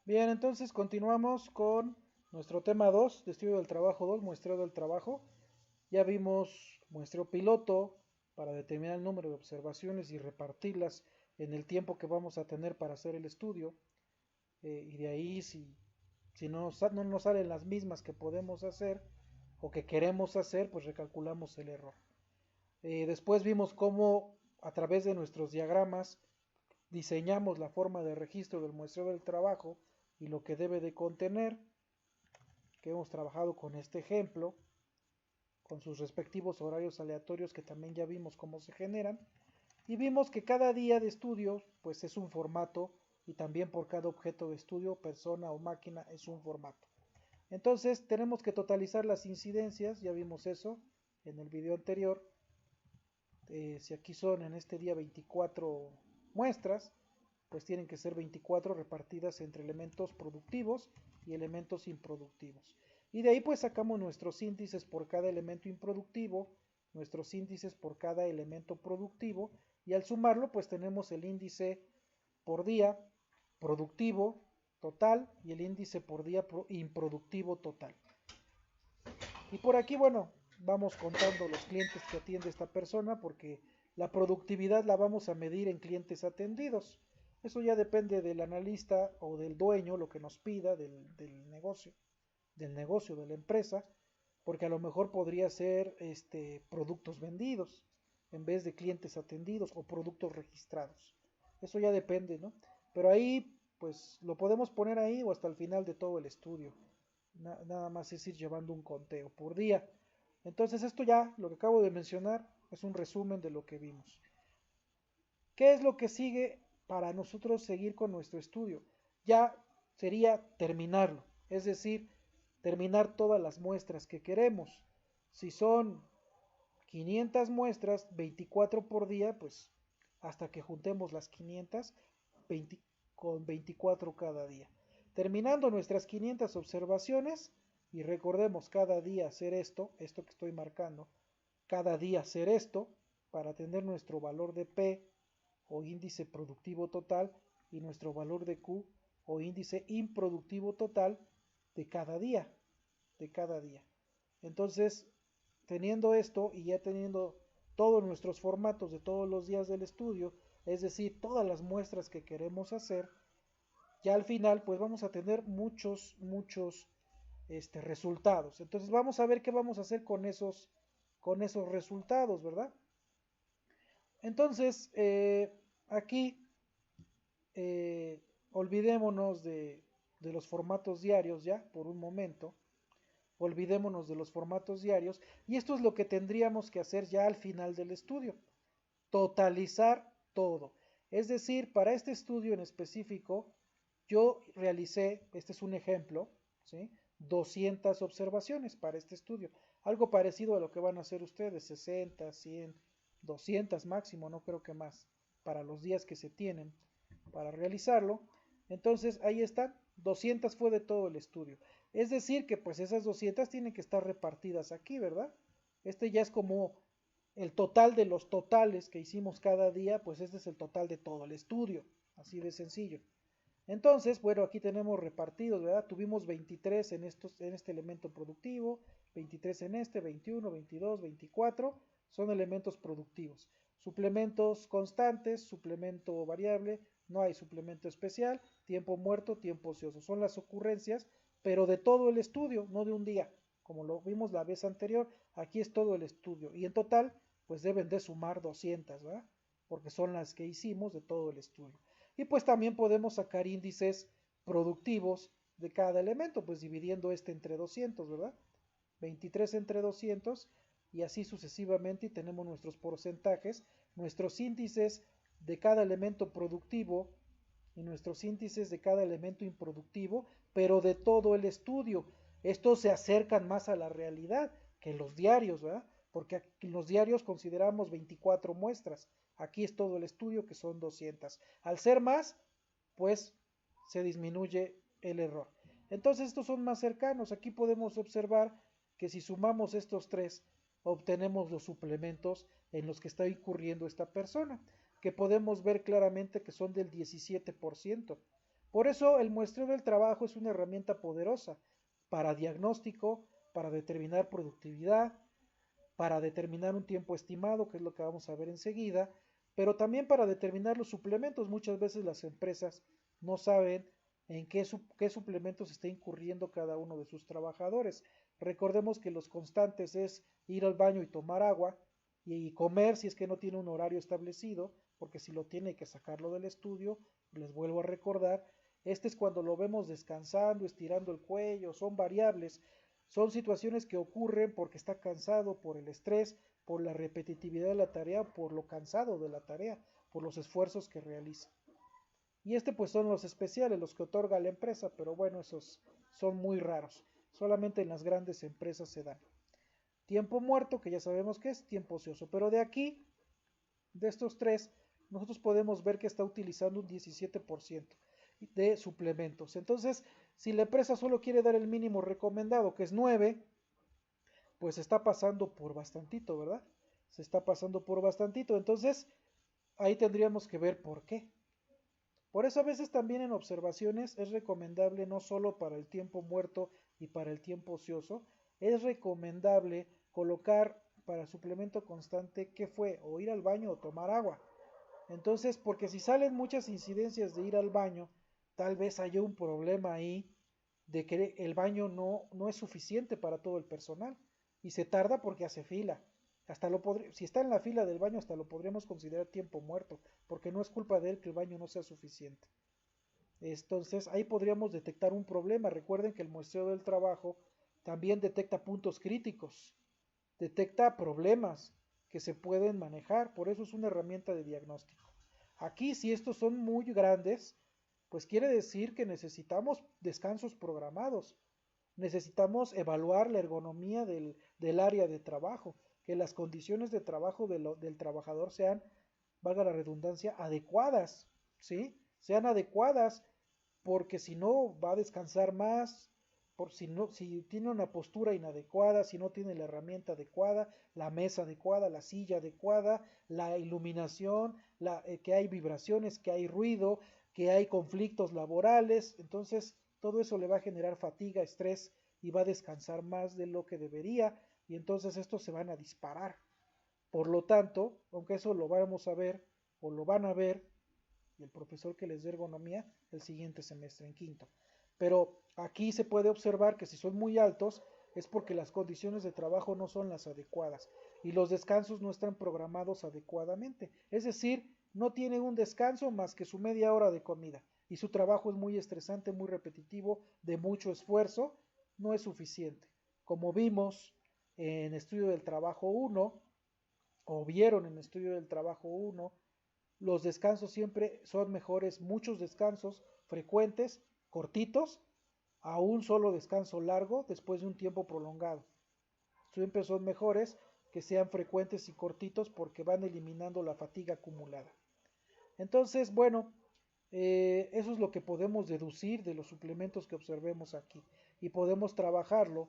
Bien, entonces continuamos con nuestro tema 2 de estudio del trabajo 2, muestreo del trabajo. Ya vimos muestreo piloto para determinar el número de observaciones y repartirlas en el tiempo que vamos a tener para hacer el estudio. Y de ahí, si no nos salen las mismas que podemos hacer o que queremos hacer, pues recalculamos el error. Después vimos cómo a través de nuestros diagramas diseñamos la forma de registro del muestreo del trabajo y lo que debe de contener, que hemos trabajado con este ejemplo, con sus respectivos horarios aleatorios que también ya vimos cómo se generan, y vimos que cada día de estudio pues es un formato y también por cada objeto de estudio, persona o máquina es un formato. Entonces tenemos que totalizar las incidencias, ya vimos eso en el video anterior. Si aquí son en este día 24 muestras, pues tienen que ser 24 repartidas entre elementos productivos y elementos improductivos. Y de ahí pues sacamos nuestros índices por cada elemento improductivo, nuestros índices por cada elemento productivo, y al sumarlo pues tenemos el índice por día productivo total y el índice por día improductivo total. Y por aquí, bueno, vamos contando los clientes que atiende esta persona porque la productividad la vamos a medir en clientes atendidos. Eso ya depende del analista o del dueño, lo que nos pida del negocio de la empresa, porque a lo mejor podría ser productos vendidos en vez de clientes atendidos o productos registrados. Eso ya depende, ¿no? Pero ahí, pues lo podemos poner ahí o hasta el final de todo el estudio. Nada más es ir llevando un conteo por día. Entonces esto ya, lo que acabo de mencionar, es un resumen de lo que vimos. ¿Qué es lo que sigue para nosotros seguir con nuestro estudio? Ya sería terminarlo, es decir, terminar todas las muestras que queremos. Si son 500 muestras, 24 por día, pues hasta que juntemos las 500, 20, con 24 cada día. Terminando nuestras 500 observaciones, y recordemos cada día hacer esto que estoy marcando, cada día hacer esto para tener nuestro valor de P o índice productivo total y nuestro valor de Q o índice improductivo total de cada día, de cada día. Entonces, teniendo esto y ya teniendo todos nuestros formatos de todos los días del estudio, es decir, todas las muestras que queremos hacer, ya al final pues vamos a tener muchos resultados. Entonces vamos a ver qué vamos a hacer con esos resultados, ¿verdad? Entonces, aquí olvidémonos de los formatos diarios ya por un momento. Olvidémonos de los formatos diarios y esto es lo que tendríamos que hacer ya al final del estudio. Totalizar todo. Es decir, para este estudio en específico, yo realicé, este es un ejemplo, ¿sí? 200 observaciones para este estudio. Algo parecido a lo que van a hacer ustedes, 60, 100, 200 máximo, no creo que más, para los días que se tienen para realizarlo. Entonces, ahí están, 200 fue de todo el estudio. Es decir, que pues esas 200 tienen que estar repartidas aquí, ¿verdad? Este ya es como el total de los totales que hicimos cada día, pues este es el total de todo el estudio, así de sencillo. Entonces, bueno, aquí tenemos repartidos, ¿verdad? Tuvimos 23 en este elemento productivo, 23 en este, 21, 22, 24, son elementos productivos. Suplementos constantes, suplemento variable, no hay suplemento especial, tiempo muerto, tiempo ocioso. Son las ocurrencias, pero de todo el estudio, no de un día. Como lo vimos la vez anterior, aquí es todo el estudio. Y en total, pues deben de sumar 200, ¿verdad? Porque son las que hicimos de todo el estudio. Y pues también podemos sacar índices productivos de cada elemento, pues dividiendo este entre 200, ¿verdad? 23 entre 200 y así sucesivamente y tenemos nuestros porcentajes, nuestros índices de cada elemento productivo y nuestros índices de cada elemento improductivo, pero de todo el estudio. Estos se acercan más a la realidad que los diarios, ¿verdad? Porque en los diarios consideramos 24 muestras. Aquí es todo el estudio que son 200. Al ser más, pues se disminuye el error. Entonces estos son más cercanos. Aquí podemos observar que si sumamos estos tres, obtenemos los suplementos en los que está incurriendo esta persona, que podemos ver claramente que son del 17%. Por eso el muestreo del trabajo es una herramienta poderosa para diagnóstico, para determinar productividad, para determinar un tiempo estimado, que es lo que vamos a ver enseguida, pero también para determinar los suplementos. Muchas veces las empresas no saben en qué suplementos está incurriendo cada uno de sus trabajadores. Recordemos que los constantes es ir al baño y tomar agua y comer si es que no tiene un horario establecido, porque si lo tiene hay que sacarlo del estudio. Les vuelvo a recordar, este es cuando lo vemos descansando, estirando el cuello, son variables, son situaciones que ocurren porque está cansado, por el estrés, por la repetitividad de la tarea, por lo cansado de la tarea, por los esfuerzos que realiza. Y pues son los especiales, los que otorga la empresa, pero bueno, esos son muy raros. Solamente en las grandes empresas se dan. Tiempo muerto, que ya sabemos que es tiempo ocioso, pero de aquí, de estos tres, nosotros podemos ver que está utilizando un 17% de suplementos. Entonces, si la empresa solo quiere dar el mínimo recomendado, que es 9, pues se está pasando por bastantito, ¿verdad? Se está pasando por bastantito. Entonces, ahí tendríamos que ver por qué. Por eso a veces también en observaciones es recomendable no solo para el tiempo muerto y para el tiempo ocioso, es recomendable colocar para suplemento constante qué fue, o ir al baño o tomar agua. Entonces, porque si salen muchas incidencias de ir al baño, tal vez haya un problema ahí de que el baño no es suficiente para todo el personal y se tarda porque hace fila. Si está en la fila del baño, hasta lo podríamos considerar tiempo muerto, porque no es culpa de él que el baño no sea suficiente. Entonces, ahí podríamos detectar un problema. Recuerden que el muestreo del trabajo también detecta puntos críticos, detecta problemas que se pueden manejar, por eso es una herramienta de diagnóstico. Aquí, si estos son muy grandes, pues quiere decir que necesitamos descansos programados, necesitamos evaluar la ergonomía del área de trabajo, que las condiciones de trabajo del trabajador sean, valga la redundancia, adecuadas, ¿sí? Sean adecuadas, porque si no va a descansar más, por si tiene una postura inadecuada, si no tiene la herramienta adecuada, la mesa adecuada, la silla adecuada, la iluminación, que hay vibraciones, que hay ruido, que hay conflictos laborales, entonces todo eso le va a generar fatiga, estrés y va a descansar más de lo que debería y entonces estos se van a disparar. Por lo tanto, aunque eso lo vamos a ver o lo van a ver y el profesor que les dé ergonomía el siguiente semestre en quinto. Pero aquí se puede observar que si son muy altos es porque las condiciones de trabajo no son las adecuadas y los descansos no están programados adecuadamente. Es decir, no tienen un descanso más que su media hora de comida y su trabajo es muy estresante, muy repetitivo, de mucho esfuerzo, no es suficiente. Como vimos en Estudio del Trabajo 1, o vieron en Estudio del Trabajo 1, los descansos siempre son mejores, muchos descansos frecuentes, cortitos, a un solo descanso largo después de un tiempo prolongado. Siempre son mejores que sean frecuentes y cortitos porque van eliminando la fatiga acumulada. Entonces, bueno, eso es lo que podemos deducir de los suplementos que observemos aquí y podemos trabajarlo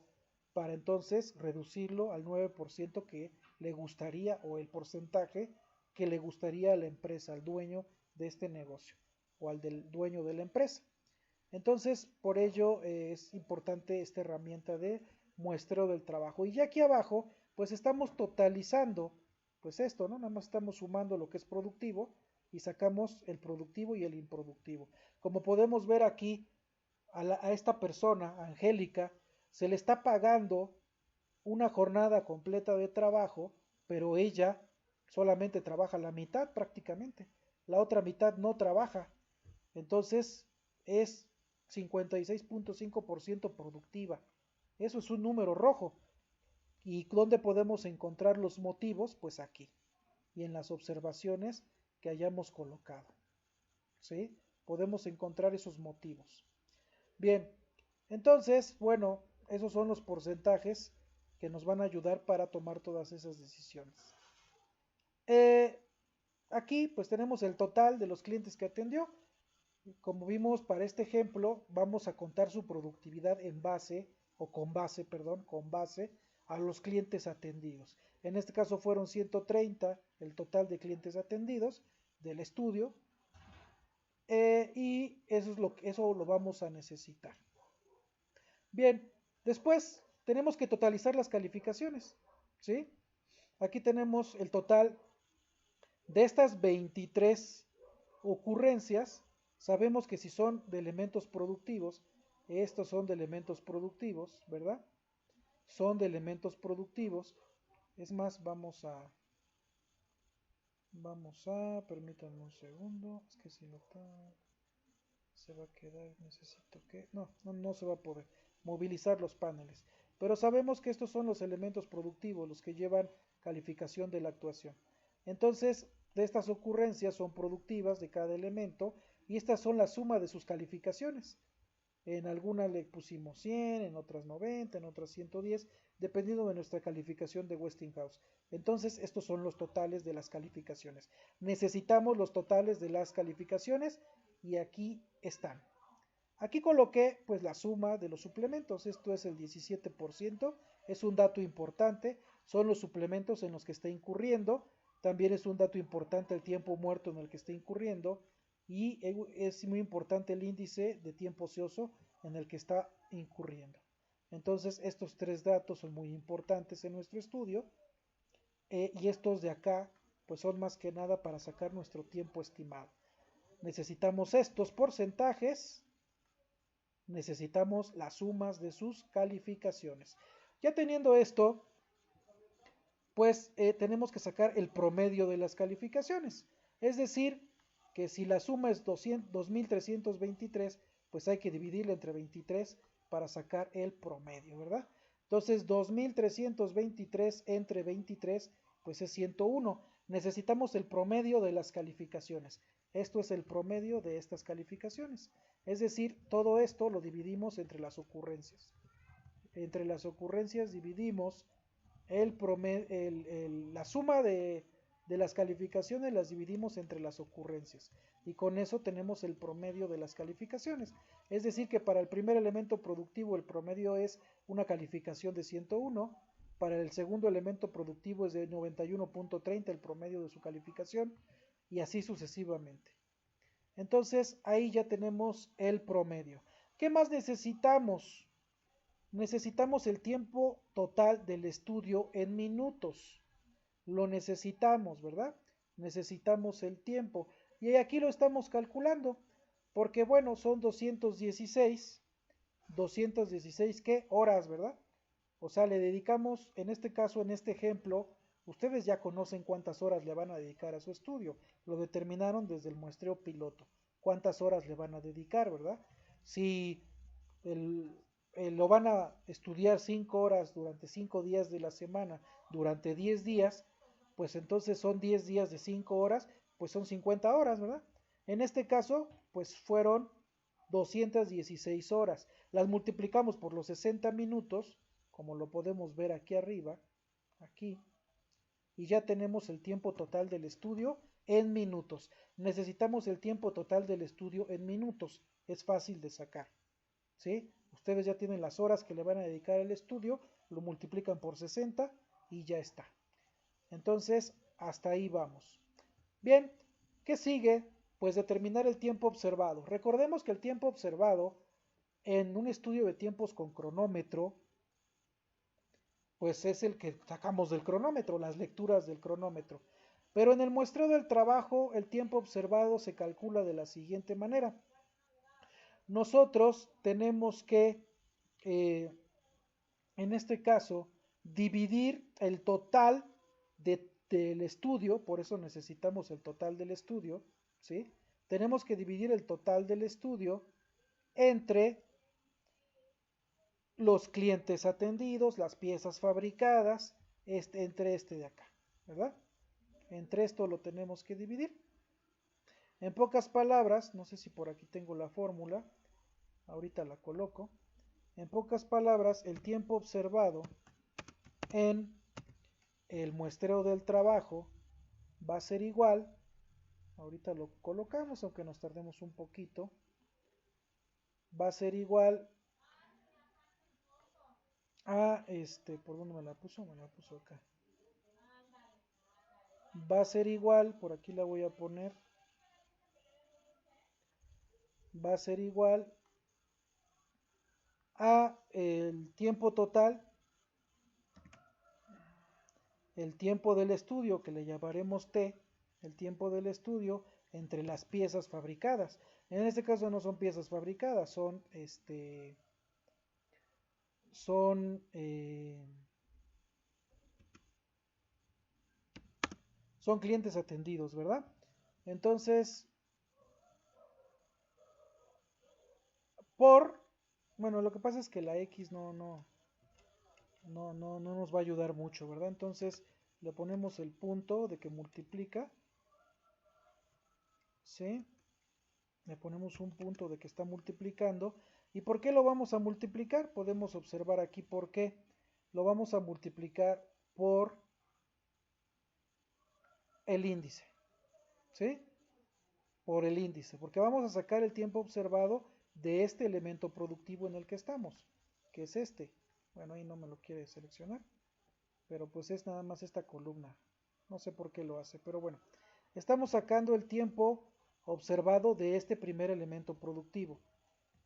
para entonces reducirlo al 9% que le gustaría o el porcentaje que le gustaría a la empresa, al dueño de este negocio o al del dueño de la empresa. Entonces, por ello es importante esta herramienta de muestreo del trabajo. Y ya aquí abajo, pues estamos totalizando, pues esto, ¿no? Nada más estamos sumando lo que es productivo y sacamos el productivo y el improductivo. Como podemos ver aquí, a esta persona, Angélica, se le está pagando una jornada completa de trabajo, pero ella solamente trabaja la mitad prácticamente. La otra mitad no trabaja. Entonces es 56.5% productiva. Eso es un número rojo. ¿Y dónde podemos encontrar los motivos? Pues aquí. Y en las observaciones que hayamos colocado. ¿Sí? Podemos encontrar esos motivos. Bien, entonces, bueno, esos son los porcentajes que nos van a ayudar para tomar todas esas decisiones. Eh, Aquí pues tenemos el total de los clientes que atendió. Como vimos para este ejemplo, vamos a contar su productividad en base, o con base, perdón, con base a los clientes atendidos. En este caso fueron 130 el total de clientes atendidos del estudio. y eso lo vamos a necesitar. Bien, después tenemos que totalizar las calificaciones, ¿sí? Aquí tenemos el total de estas 23 ocurrencias. Sabemos que si son de elementos productivos, estos son de elementos productivos, ¿verdad? Son de elementos productivos. Es más, permítanme un segundo, es que si no está, se va a quedar, necesito que, no se va a poder movilizar los paneles. Pero sabemos que estos son los elementos productivos, los que llevan calificación de la actuación. Entonces, de estas ocurrencias son productivas de cada elemento y estas son la suma de sus calificaciones. En algunas le pusimos 100, en otras 90, en otras 110, dependiendo de nuestra calificación de Westinghouse. Entonces, estos son los totales de las calificaciones. Necesitamos los totales de las calificaciones y aquí están. Aquí coloqué pues la suma de los suplementos, esto es el 17%, es un dato importante, son los suplementos en los que está incurriendo, también es un dato importante el tiempo muerto en el que está incurriendo y es muy importante el índice de tiempo ocioso en el que está incurriendo. Entonces estos tres datos son muy importantes en nuestro estudio y estos de acá pues son más que nada para sacar nuestro tiempo estimado. Necesitamos estos porcentajes, necesitamos las sumas de sus calificaciones. Ya teniendo esto, pues tenemos que sacar el promedio de las calificaciones. Es decir, que si la suma es 2323, pues hay que dividirla entre 23 para sacar el promedio, ¿verdad? Entonces 2323 entre 23, pues es 101. Necesitamos el promedio de las calificaciones. Esto es el promedio de estas calificaciones. Es decir, todo esto lo dividimos entre las ocurrencias. Entre las ocurrencias dividimos la suma de las calificaciones, las dividimos entre las ocurrencias y con eso tenemos el promedio de las calificaciones. Es decir que para el primer elemento productivo el promedio es una calificación de 101, para el segundo elemento productivo es de 91.30 el promedio de su calificación y así sucesivamente. Entonces ahí ya tenemos el promedio. ¿Qué más necesitamos? Necesitamos el tiempo total del estudio en minutos. Lo necesitamos, ¿verdad? Necesitamos el tiempo. Y aquí lo estamos calculando. Porque bueno, son 216, ¿qué? Horas, ¿verdad? O sea, le dedicamos, en este caso, en este ejemplo, ustedes ya conocen cuántas horas le van a dedicar a su estudio. Lo determinaron desde el muestreo piloto. Cuántas horas le van a dedicar, ¿verdad? Si lo van a estudiar 5 horas durante 5 días de la semana, durante 10 días, pues entonces son 10 días de 5 horas, pues son 50 horas, ¿verdad? En este caso, pues fueron 216 horas. Las multiplicamos por los 60 minutos, como lo podemos ver aquí arriba, aquí, y ya tenemos el tiempo total del estudio en minutos. Necesitamos el tiempo total del estudio en minutos. Es fácil de sacar, ¿sí? Ustedes ya tienen las horas que le van a dedicar al estudio, lo multiplican por 60 y ya está. Entonces, hasta ahí vamos. Bien, ¿qué sigue? Pues determinar el tiempo observado. Recordemos que el tiempo observado en un estudio de tiempos con cronómetro, pues es el que sacamos del cronómetro, las lecturas del cronómetro. Pero en el muestreo del trabajo, el tiempo observado se calcula de la siguiente manera. Nosotros tenemos que, en este caso, dividir el total del estudio, por eso necesitamos el total del estudio, ¿sí? Tenemos que dividir el total del estudio entre los clientes atendidos, las piezas fabricadas, entre este de acá, ¿verdad? Entre esto lo tenemos que dividir. En pocas palabras, no sé si por aquí tengo la fórmula, ahorita la coloco. En pocas palabras, el tiempo observado en el muestreo del trabajo va a ser igual, ahorita lo colocamos aunque nos tardemos un poquito, va a ser igual a ¿por dónde me la puso? Me la puso acá. Va a ser igual, por aquí la voy a poner, va a ser igual a el tiempo total, el tiempo del estudio, que le llamaremos T, el tiempo del estudio entre las piezas fabricadas. En este caso no son piezas fabricadas, son, son clientes atendidos, ¿verdad? Entonces, bueno, lo que pasa es que la X no nos va a ayudar mucho, ¿verdad? Entonces le ponemos el punto de que multiplica, ¿sí? Le ponemos un punto de que está multiplicando. ¿Y por qué lo vamos a multiplicar? Podemos observar aquí por qué. Lo vamos a multiplicar por el índice, ¿sí? Por el índice, porque vamos a sacar el tiempo observado de este elemento productivo en el que estamos, que es este. Bueno, ahí no me lo quiere seleccionar, pero pues es nada más esta columna. No sé por qué lo hace, pero bueno. Estamos sacando el tiempo observado de este primer elemento productivo.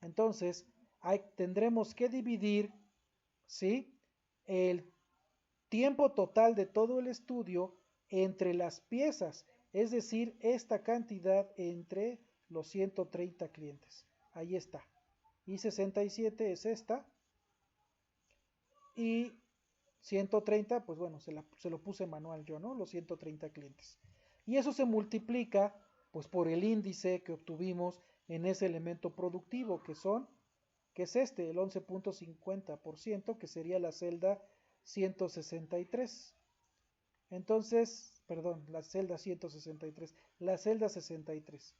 Entonces, tendremos que dividir, ¿sí?, el tiempo total de todo el estudio entre las piezas, es decir, esta cantidad entre los 130 clientes. Ahí está. Y 67 es esta. Y 130, pues bueno, se lo puse manual yo, ¿no? Los 130 clientes. Y eso se multiplica, pues, por el índice que obtuvimos en ese elemento productivo, que es este, el 11.50%, que sería la celda 163. Entonces, perdón, la celda 163, la celda 63.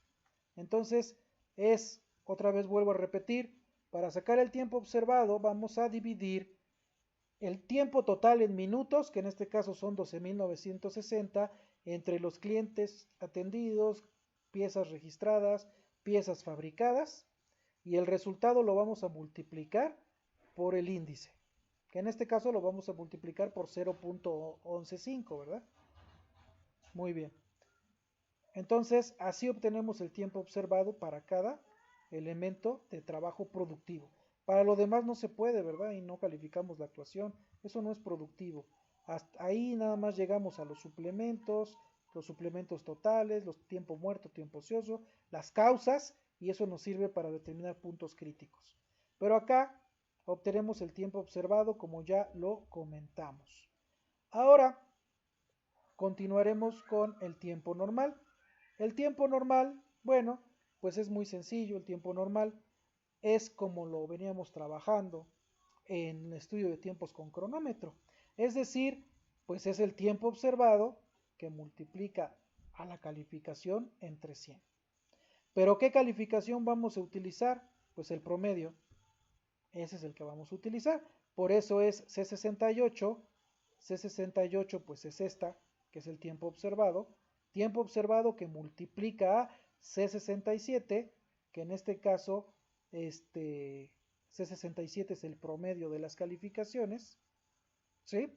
Entonces, otra vez vuelvo a repetir, para sacar el tiempo observado vamos a dividir el tiempo total en minutos, que en este caso son 12.960, entre los clientes atendidos, piezas registradas, piezas fabricadas, y el resultado lo vamos a multiplicar por el índice, que en este caso lo vamos a multiplicar por 0.115, ¿verdad? Muy bien. Entonces, así obtenemos el tiempo observado para cada elemento de trabajo productivo. Para lo demás no se puede, ¿verdad? Y no calificamos la actuación. Eso no es productivo. Hasta ahí nada más llegamos a los suplementos totales, los tiempo muerto, tiempo ocioso, las causas, y eso nos sirve para determinar puntos críticos. Pero acá obtenemos el tiempo observado como ya lo comentamos. Ahora continuaremos con el tiempo normal. El tiempo normal, bueno, pues es muy sencillo. El tiempo normal es como lo veníamos trabajando en el estudio de tiempos con cronómetro. Es decir, pues es el tiempo observado que multiplica a la calificación entre 100. ¿Pero qué calificación vamos a utilizar? Pues el promedio. Ese es el que vamos a utilizar. Por eso es C68. C68 pues es esta, que es el tiempo observado. Tiempo observado que multiplica a C67, que en este caso C67 es el promedio de las calificaciones, ¿sí?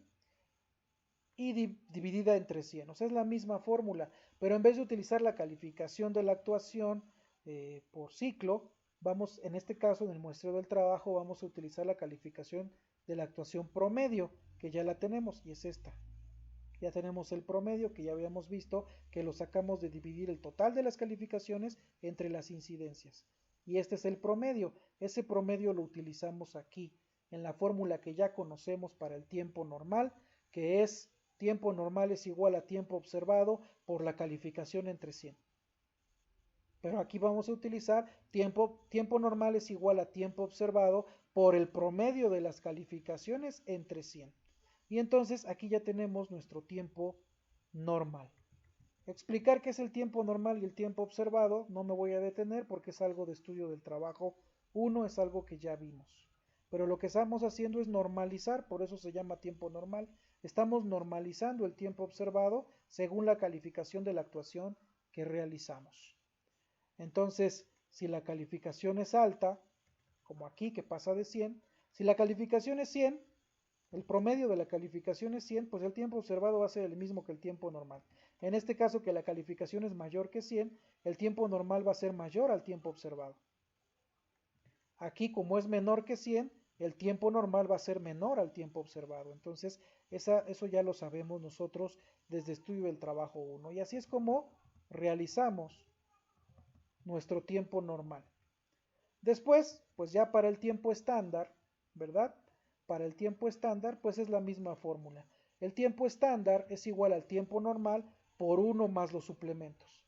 Y dividida entre 100. O sea, es la misma fórmula, pero en vez de utilizar la calificación de la actuación por ciclo, en este caso, en el muestreo del trabajo, vamos a utilizar la calificación de la actuación promedio, que ya la tenemos, y es esta. Ya tenemos el promedio, que ya habíamos visto, que lo sacamos de dividir el total de las calificaciones entre las incidencias. Y este es el promedio. Ese promedio lo utilizamos aquí, en la fórmula que ya conocemos para el tiempo normal, que es tiempo normal es igual a tiempo observado por la calificación entre 100. Pero aquí vamos a utilizar tiempo normal es igual a tiempo observado por el promedio de las calificaciones entre 100. Y entonces aquí ya tenemos nuestro tiempo normal. Explicar qué es el tiempo normal y el tiempo observado no me voy a detener porque es algo de estudio del trabajo 1, es algo que ya vimos. Pero lo que estamos haciendo es normalizar, por eso se llama tiempo normal. Estamos normalizando el tiempo observado según la calificación de la actuación que realizamos. Entonces, si la calificación es alta, como aquí que pasa de 100, si la calificación es 100, el promedio de la calificación es 100, pues el tiempo observado va a ser el mismo que el tiempo normal. En este caso que la calificación es mayor que 100, el tiempo normal va a ser mayor al tiempo observado. Aquí, como es menor que 100, el tiempo normal va a ser menor al tiempo observado. Entonces, eso ya lo sabemos nosotros desde estudio del trabajo 1. Y así es como realizamos nuestro tiempo normal. Después, pues ya para el tiempo estándar, ¿verdad? Para el tiempo estándar, pues es la misma fórmula. El tiempo estándar es igual al tiempo normal por 1 más los suplementos.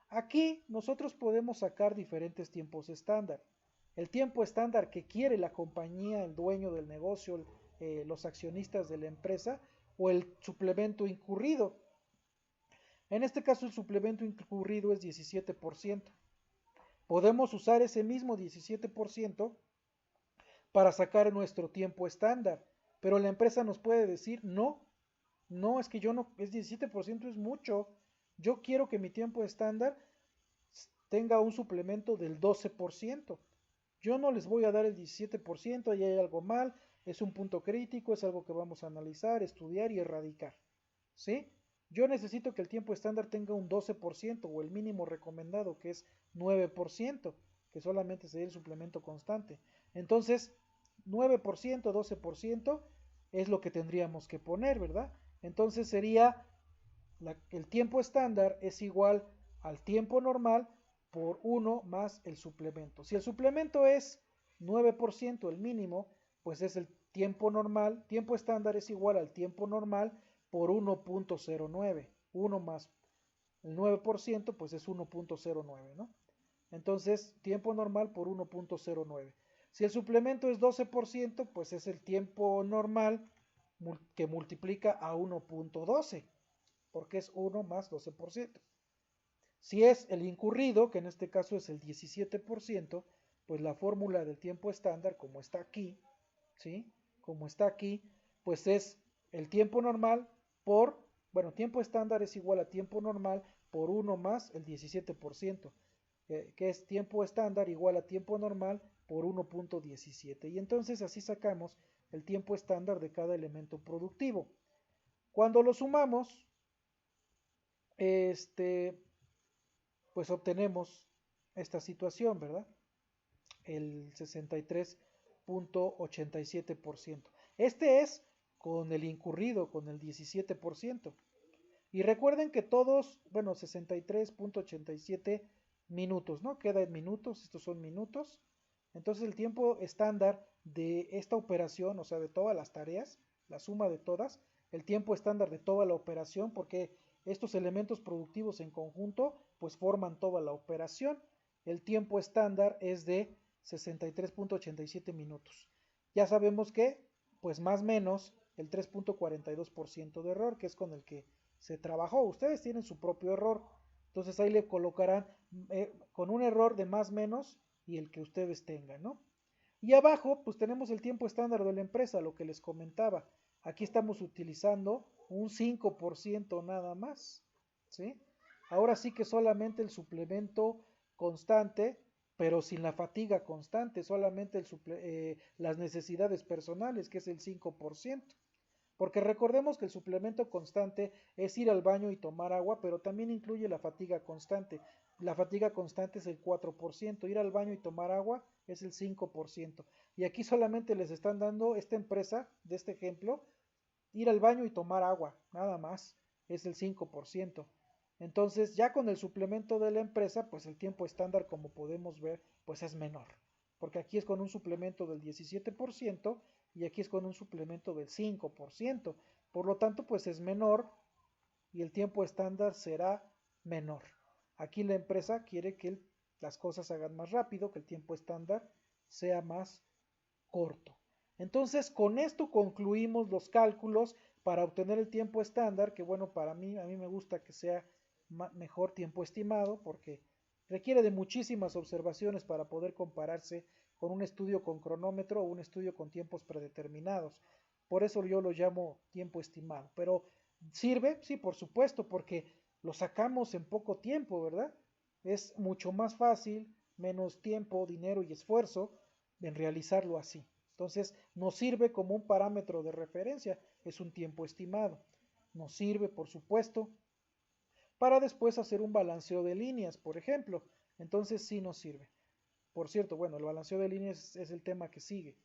Aquí nosotros podemos sacar diferentes tiempos estándar. El tiempo estándar que quiere la compañía, el dueño del negocio, los accionistas de la empresa, o el suplemento incurrido. En este caso el suplemento incurrido es 17%. Podemos usar ese mismo 17% para sacar nuestro tiempo estándar, pero la empresa nos puede decir, no, no, es que yo no, es 17% es mucho, yo quiero que mi tiempo estándar tenga un suplemento del 12%. Yo no les voy a dar el 17%, ahí hay algo mal, es un punto crítico, es algo que vamos a analizar, estudiar y erradicar. ¿Sí? Yo necesito que el tiempo estándar tenga un 12% o el mínimo recomendado que es 9%, que solamente sería el suplemento constante. Entonces, 9%, 12% es lo que tendríamos que poner, ¿verdad? Entonces sería el tiempo estándar es igual al tiempo normal por 1 más el suplemento. Si el suplemento es 9%, el mínimo, pues es el tiempo normal, tiempo estándar es igual al tiempo normal por 1.09. 1 más el 9%, pues es 1.09, ¿no? Entonces, tiempo normal por 1.09. Si el suplemento es 12%, pues es el tiempo normal que multiplica a 1.12, porque es 1 más 12%. Si es el incurrido, que en este caso es el 17%, pues la fórmula del tiempo estándar, como está aquí, ¿sí? Como está aquí, pues es el tiempo normal por, bueno, tiempo estándar es igual a tiempo normal por 1 más el 17%, que es tiempo estándar igual a tiempo normal por 1.17. Y entonces así sacamos el tiempo estándar de cada elemento productivo. Cuando lo sumamos, este, pues obtenemos esta situación, ¿verdad? El 63.87%. Este es con el incurrido, con el 17%. Y recuerden que todos, bueno, 63.87 minutos, ¿no? Queda en minutos, estos son minutos. Entonces el tiempo estándar de esta operación, o sea, de todas las tareas, la suma de todas, el tiempo estándar de toda la operación, porque estos elementos productivos en conjunto, pues forman toda la operación. El tiempo estándar es de 63.87 minutos. Ya sabemos que, pues más o menos, el 3.42% de error, que es con el que se trabajó. Ustedes tienen su propio error. Entonces ahí le colocarán con un error de más menos y el que ustedes tengan, ¿no? Y abajo, pues tenemos el tiempo estándar de la empresa, lo que les comentaba. Aquí estamos utilizando un 5% nada más, ¿sí? Ahora sí que solamente el suplemento constante, pero sin la fatiga constante, solamente las necesidades personales, que es el 5%. Porque recordemos que el suplemento constante es ir al baño y tomar agua, pero también incluye la fatiga constante. La fatiga constante es el 4%, ir al baño y tomar agua es el 5%. Y aquí solamente les están dando esta empresa, de este ejemplo, ir al baño y tomar agua, nada más, es el 5%. Entonces, ya con el suplemento de la empresa, pues el tiempo estándar, como podemos ver, pues es menor. Porque aquí es con un suplemento del 17% y aquí es con un suplemento del 5%. Por lo tanto, pues es menor y el tiempo estándar será menor. Aquí la empresa quiere que las cosas se hagan más rápido, que el tiempo estándar sea más corto. Entonces, con esto concluimos los cálculos para obtener el tiempo estándar, que bueno, para mí, a mí me gusta que sea mejor tiempo estimado, porque requiere de muchísimas observaciones para poder compararse con un estudio con cronómetro o un estudio con tiempos predeterminados. Por eso yo lo llamo tiempo estimado. Pero sirve, sí, por supuesto, porque lo sacamos en poco tiempo, ¿verdad? Es mucho más fácil, menos tiempo, dinero y esfuerzo en realizarlo así. Entonces, nos sirve como un parámetro de referencia, es un tiempo estimado. Nos sirve, por supuesto, para después hacer un balanceo de líneas, por ejemplo. Entonces, sí nos sirve. Por cierto, bueno, el balanceo de líneas es el tema que sigue.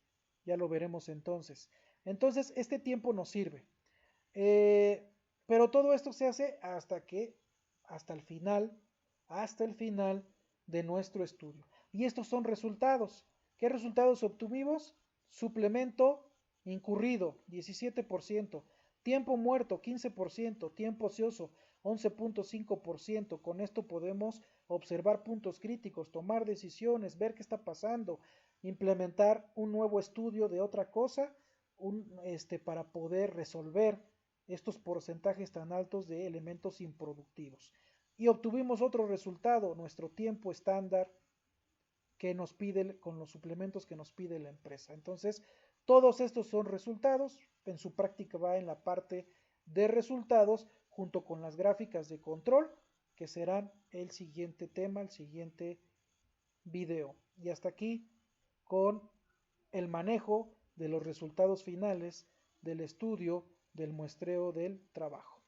Ya lo veremos entonces. Entonces, este tiempo nos sirve. Eh, pero todo esto se hace hasta hasta el final de nuestro estudio. Y estos son resultados. ¿Qué resultados obtuvimos? Suplemento incurrido, 17%. Tiempo muerto, 15%. Tiempo ocioso, 11.5%. Con esto podemos observar puntos críticos, tomar decisiones, ver qué está pasando, implementar un nuevo estudio de otra cosa para poder resolver estos porcentajes tan altos de elementos improductivos. Y obtuvimos otro resultado, nuestro tiempo estándar que nos pide con los suplementos que nos pide la empresa. Entonces, todos estos son resultados, en su práctica va en la parte de resultados junto con las gráficas de control, que serán el siguiente tema, el siguiente video. Y hasta aquí con el manejo de los resultados finales del estudio del muestreo del trabajo.